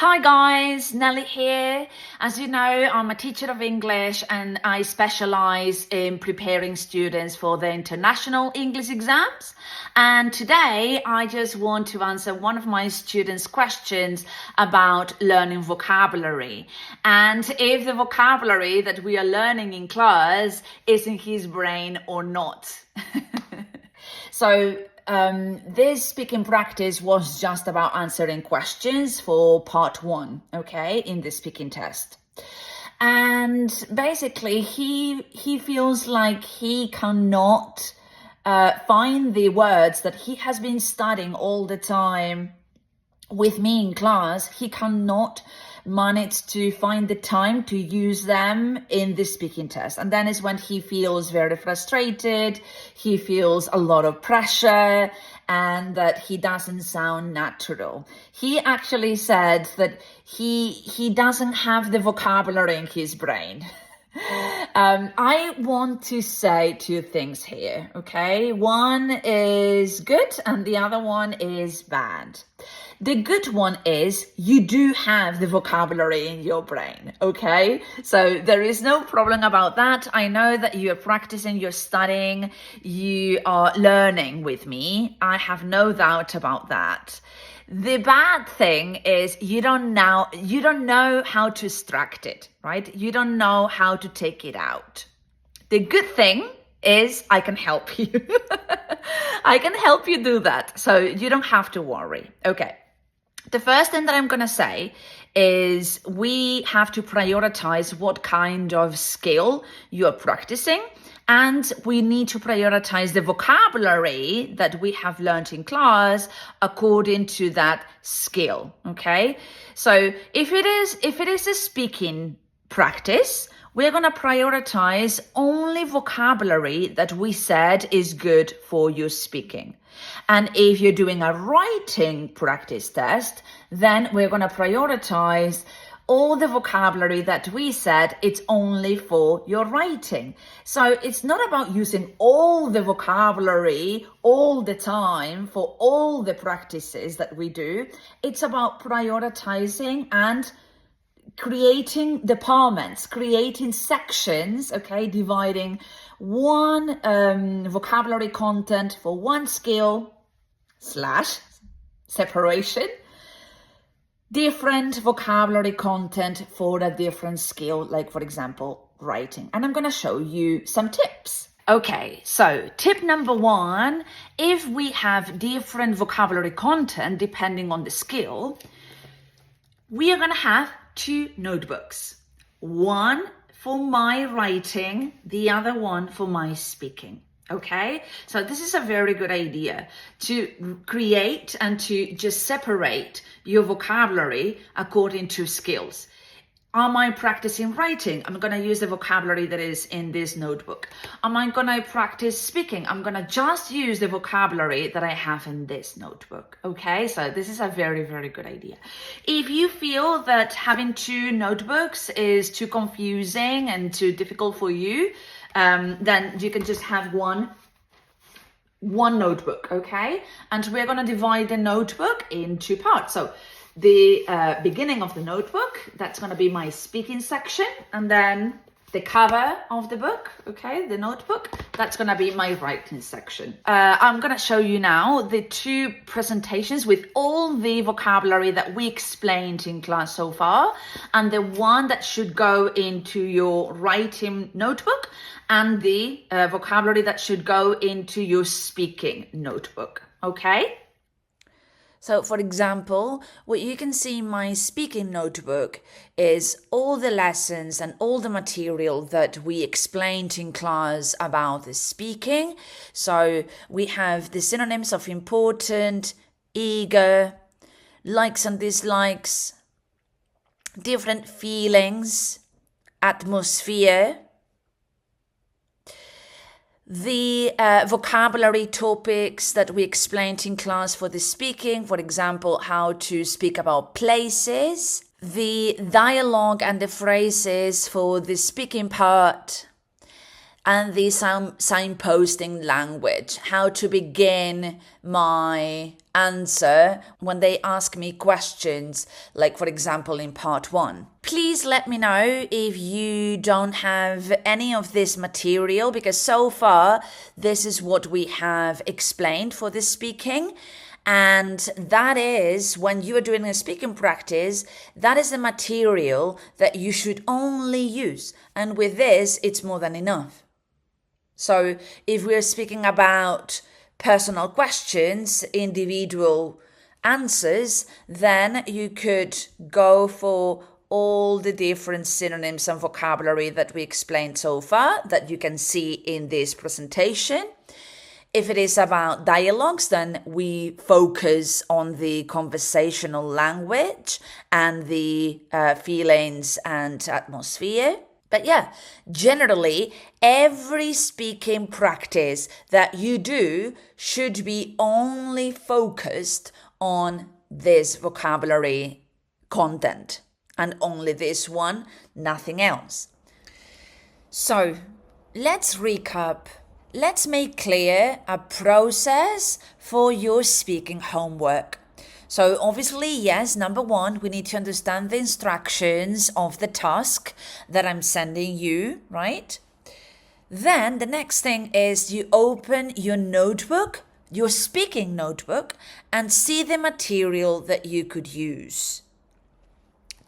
Hi guys, Nellie here. As you know, I'm a teacher of English and I specialize in preparing students for the international English exams. And today I just want to answer one of my students' questions about learning vocabulary and if the vocabulary that we are learning in class is in his brain or not. So this speaking practice was just about answering questions for part 1, okay, in the speaking test. And basically, he feels like he cannot find the words that he has been studying all the time with me in class. He cannot manage to find the time to use them in the speaking test. And then is when he feels very frustrated, he feels a lot of pressure, and that he doesn't sound natural. He actually said that he doesn't have the vocabulary in his brain. I want to say 2 things here, okay? One is good and the other one is bad. The good one is you do have the vocabulary in your brain, okay? So there is no problem about that. I know that you are practicing, you're studying, you are learning with me. I have no doubt about that. The bad thing is you don't know how to extract it, right? You don't know how to take it out. The good thing is I can help you. I can help you do that. So you don't have to worry. Okay. The first thing that I'm going to say is we have to prioritize what kind of skill you are practicing, and we need to prioritize the vocabulary that we have learned in class according to that skill, okay? So if it is a speaking practice, we're going to prioritize only vocabulary that we said is good for your speaking. And if you're doing a writing practice test, then we're going to prioritize all the vocabulary that we said it's only for your writing. So it's not about using all the vocabulary all the time for all the practices that we do. It's about prioritizing and creating departments, creating sections, okay, dividing one vocabulary content for one skill / separation, different vocabulary content for a different skill, like for example, writing. And I'm going to show you some tips. Okay, so tip number 1, if we have different vocabulary content depending on the skill, we are going to have 2 notebooks, one for my writing, the other one for my speaking. Okay, so this is a very good idea to create and to just separate your vocabulary according to skills. Am I practicing writing? I'm going to use the vocabulary that is in this notebook. Am I going to practice speaking? I'm going to just use the vocabulary that I have in this notebook. Okay, so this is a very, very good idea. If you feel that having 2 notebooks is too confusing and too difficult for you, then you can just have one notebook, okay? And we're going to divide the notebook in 2 parts. So the beginning of the notebook, that's going to be my speaking section, and then the cover of the book, okay, the notebook, that's going to be my writing section. I'm going to show you now the 2 presentations with all the vocabulary that we explained in class so far, and the one that should go into your writing notebook, and the vocabulary that should go into your speaking notebook, okay? So, for example, what you can see in my speaking notebook is all the lessons and all the material that we explained in class about the speaking. So we have the synonyms of important, eager, likes and dislikes, different feelings, atmosphere, the vocabulary topics that we explained in class for the speaking, for example, how to speak about places, the dialogue and the phrases for the speaking part, and the signposting language, how to begin my answer when they ask me questions, like for example in part 1. Please let me know if you don't have any of this material, because so far this is what we have explained for this speaking. And that is, when you are doing a speaking practice, that is the material that you should only use. And with this, it's more than enough. So if we're speaking about personal questions, individual answers, then you could go for all the different synonyms and vocabulary that we explained so far that you can see in this presentation. If it is about dialogues, then we focus on the conversational language and the feelings and atmosphere. But yeah, generally, every speaking practice that you do should be only focused on this vocabulary content, and only this one, nothing else. So let's recap. Let's make clear a process for your speaking homework. So obviously, yes, number 1, we need to understand the instructions of the task that I'm sending you, right? Then the next thing is you open your notebook, your speaking notebook, and see the material that you could use.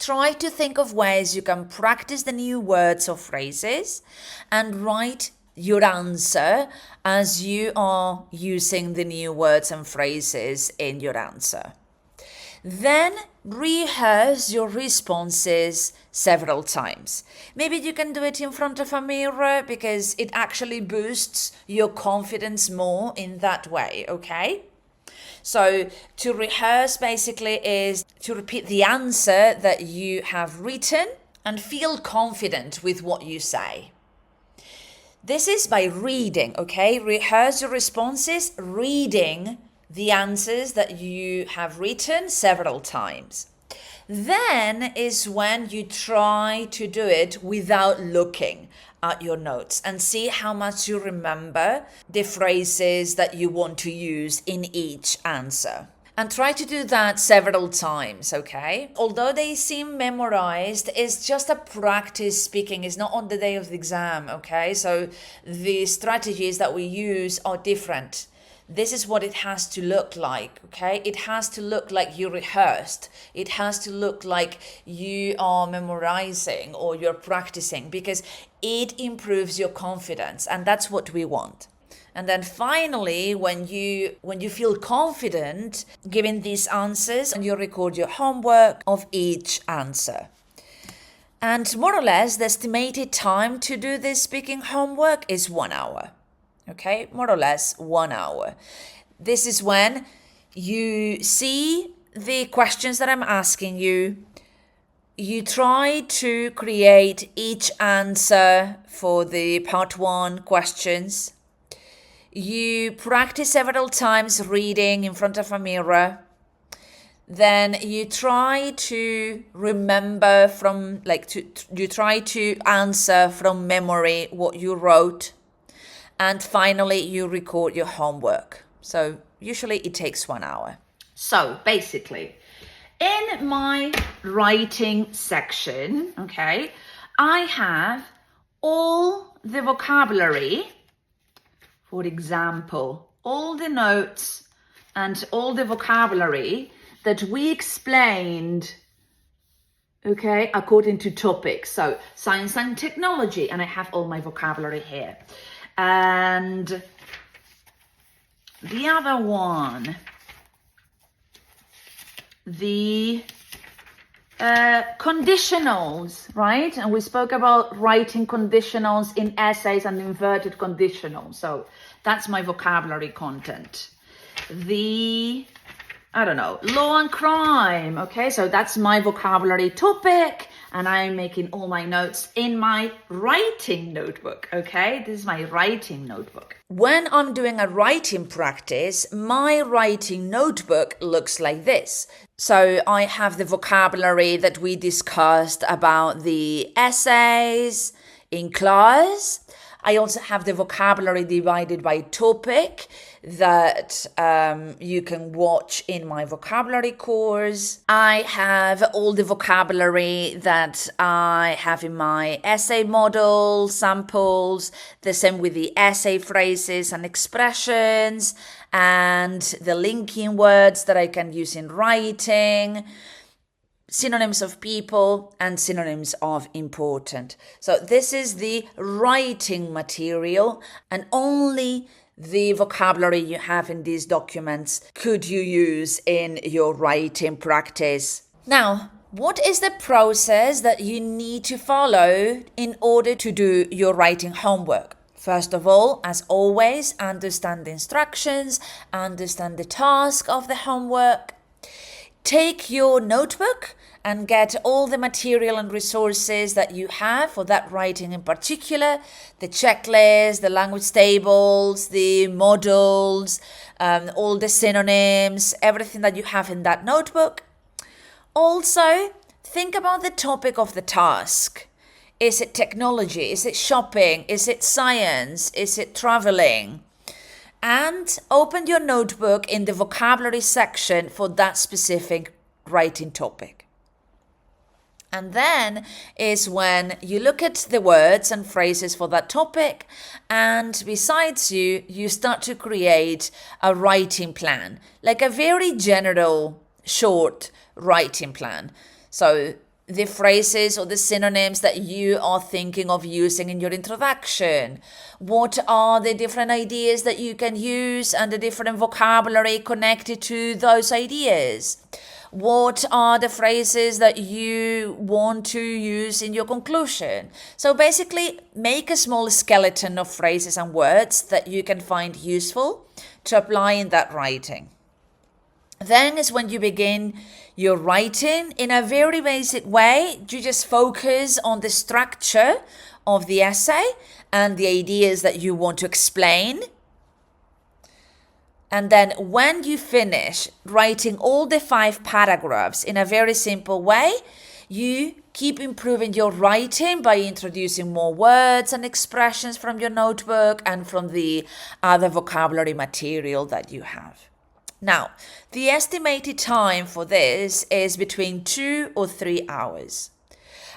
Try to think of ways you can practice the new words or phrases and write your answer as you are using the new words and phrases in your answer. Then rehearse your responses several times. Maybe you can do it in front of a mirror because it actually boosts your confidence more in that way, okay? So to rehearse basically is to repeat the answer that you have written and feel confident with what you say. This is by reading, okay? Rehearse your responses, reading the answers that you have written several times. Then is when you try to do it without looking at your notes and see how much you remember the phrases that you want to use in each answer. And try to do that several times, okay? Although they seem memorized, it's just a practice speaking. It's not on the day of the exam, okay? So the strategies that we use are different. This is what it has to look like, okay? It has to look like you rehearsed. It has to look like you are memorizing or you're practicing, because it improves your confidence, and that's what we want. And then finally, when you feel confident giving these answers, you record your homework of each answer. And more or less, the estimated time to do this speaking homework is 1 hour. Okay, more or less 1 hour. This is when you see the questions that I'm asking you. You try to create each answer for the part 1 questions. You practice several times reading in front of a mirror. Then you try to remember you try to answer from memory what you wrote. And finally, you record your homework. So usually it takes 1 hour. So basically, in my writing section, okay, I have all the vocabulary. For example, all the notes and all the vocabulary that we explained, okay, according to topics. So science and technology, and I have all my vocabulary here. And the other one, the conditionals, right? And we spoke about writing conditionals in essays and inverted conditionals. So that's my vocabulary content. Law and crime. Okay, so that's my vocabulary topic, and I'm making all my notes in my writing notebook. Okay, this is my writing notebook. When I'm doing a writing practice, my writing notebook looks like this. So I have the vocabulary that we discussed about the essays in class. I also have the vocabulary divided by topic that you can watch in my vocabulary course. I have all the vocabulary that I have in my essay model, samples, the same with the essay phrases and expressions, and the linking words that I can use in writing, synonyms of people and synonyms of important. So this is the writing material, and only the vocabulary you have in these documents could you use in your writing practice. Now, what is the process that you need to follow in order to do your writing homework? First of all, as always, understand the instructions, understand the task of the homework. Take your notebook and get all the material and resources that you have for that writing in particular, the checklist, the language tables, the models, all the synonyms, everything that you have in that notebook. Also, think about the topic of the task. Is it technology? Is it shopping? Is it science? Is it traveling? And open your notebook in the vocabulary section for that specific writing topic. And then is when you look at the words and phrases for that topic, and besides you start to create a writing plan, like a very general, short writing plan. So the phrases or the synonyms that you are thinking of using in your introduction. What are the different ideas that you can use and the different vocabulary connected to those ideas? What are the phrases that you want to use in your conclusion? So basically, make a small skeleton of phrases and words that you can find useful to apply in that writing. Then is when you begin your writing in a very basic way. You just focus on the structure of the essay and the ideas that you want to explain. And then when you finish writing all the 5 paragraphs in a very simple way, you keep improving your writing by introducing more words and expressions from your notebook and from the other vocabulary material that you have. Now, the estimated time for this is between 2 or 3 hours.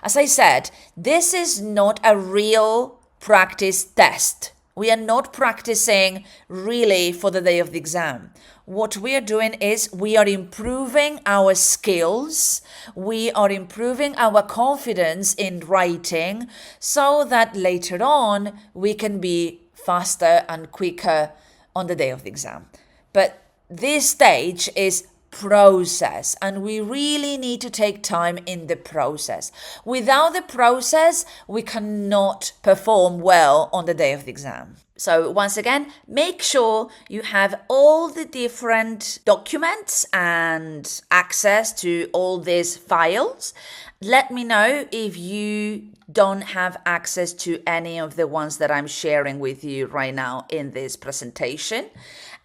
As I said, this is not a real practice test. We are not practicing really for the day of the exam. What we are doing is we are improving our skills. We are improving our confidence in writing so that later on we can be faster and quicker on the day of the exam. But this stage is process, and we really need to take time in the process. Without the process, we cannot perform well on the day of the exam. So once again, make sure you have all the different documents and access to all these files. Let me know if you don't have access to any of the ones that I'm sharing with you right now in this presentation.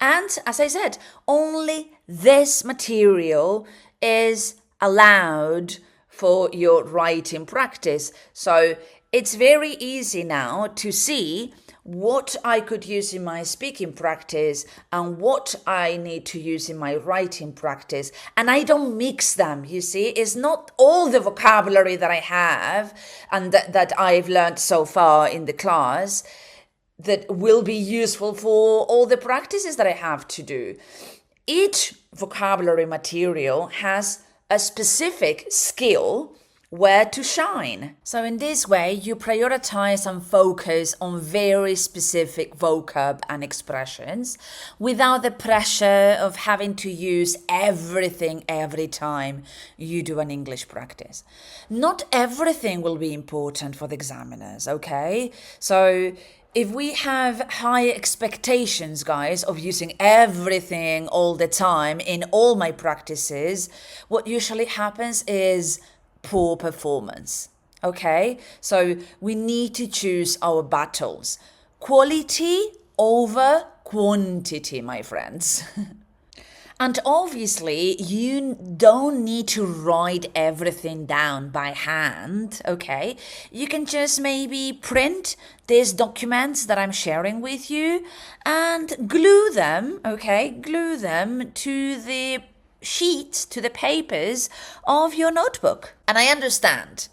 And as I said, only this material is allowed for your writing practice. So it's very easy now to see what I could use in my speaking practice and what I need to use in my writing practice. And I don't mix them, you see. It's not all the vocabulary that I have and that I've learned so far in the class that will be useful for all the practices that I have to do. Each vocabulary material has a specific skill where to shine. So in this way, you prioritize and focus on very specific vocab and expressions without the pressure of having to use everything every time you do an English practice. Not everything will be important for the examiners, okay? So if we have high expectations, guys, of using everything all the time in all my practices, what usually happens is poor performance. Okay, so we need to choose our battles. Quality over quantity, my friends. And obviously, you don't need to write everything down by hand, okay? You can just maybe print these documents that I'm sharing with you and glue them, okay? Glue them to the sheets, to the papers of your notebook. And I understand.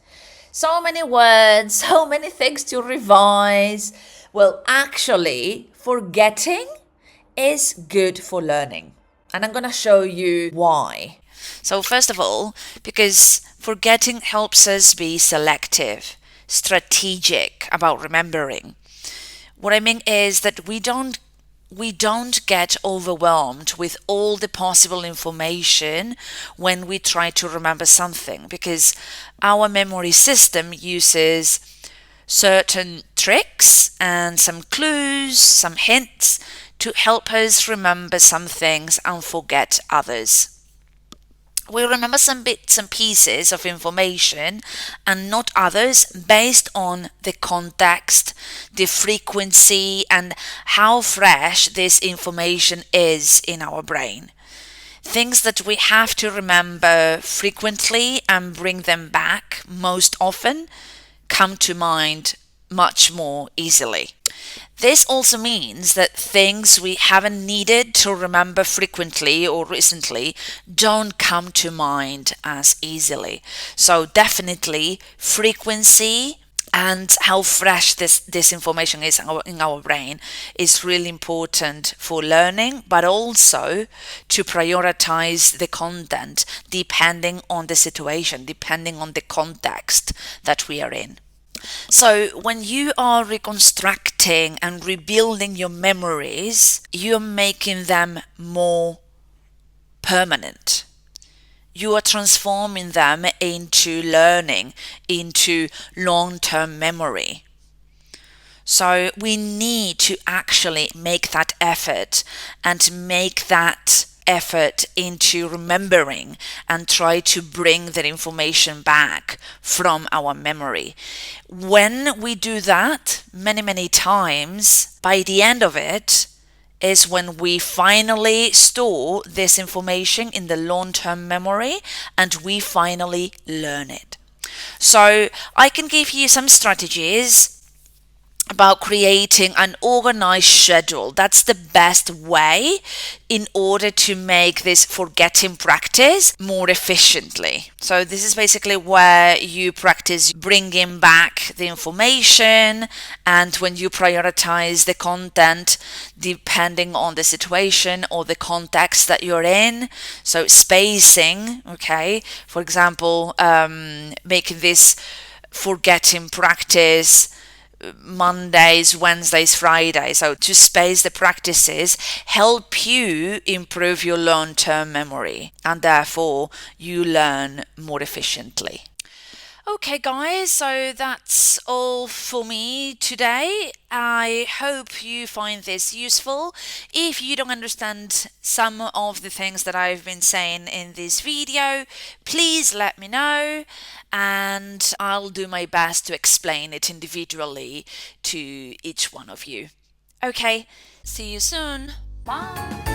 So many words, so many things to revise. Well, actually, forgetting is good for learning. And I'm going to show you why. So, first of all, because forgetting helps us be selective, strategic about remembering. What I mean is that we don't get overwhelmed with all the possible information when we try to remember something, because our memory system uses certain tricks and some clues, some hints to help us remember some things and forget others. We remember some bits and pieces of information and not others based on the context, the frequency, and how fresh this information is in our brain. Things that we have to remember frequently and bring them back most often come to mind much more easily. This also means that things we haven't needed to remember frequently or recently don't come to mind as easily. So definitely frequency and how fresh this information is in our brain is really important for learning, but also to prioritize the content depending on the situation, depending on the context that we are in. So, when you are reconstructing and rebuilding your memories, you're making them more permanent. You are transforming them into learning, into long-term memory. So, we need to actually make that effort and make that effort into remembering and try to bring that information back from our memory. When we do that many times, by the end of it is when we finally store this information in the long-term memory and we finally learn it. So I can give you some strategies about creating an organized schedule. That's the best way in order to make this forgetting practice more efficiently. So this is basically where you practice bringing back the information, and when you prioritize the content depending on the situation or the context that you're in. So spacing, okay, for example, making this forgetting practice Mondays, Wednesdays, Fridays. So to space the practices help you improve your long-term memory and therefore you learn more efficiently. Okay, guys, so that's all for me today. I hope you find this useful. If you don't understand some of the things that I've been saying in this video, please let me know and I'll do my best to explain it individually to each one of you. Okay, see you soon. Bye.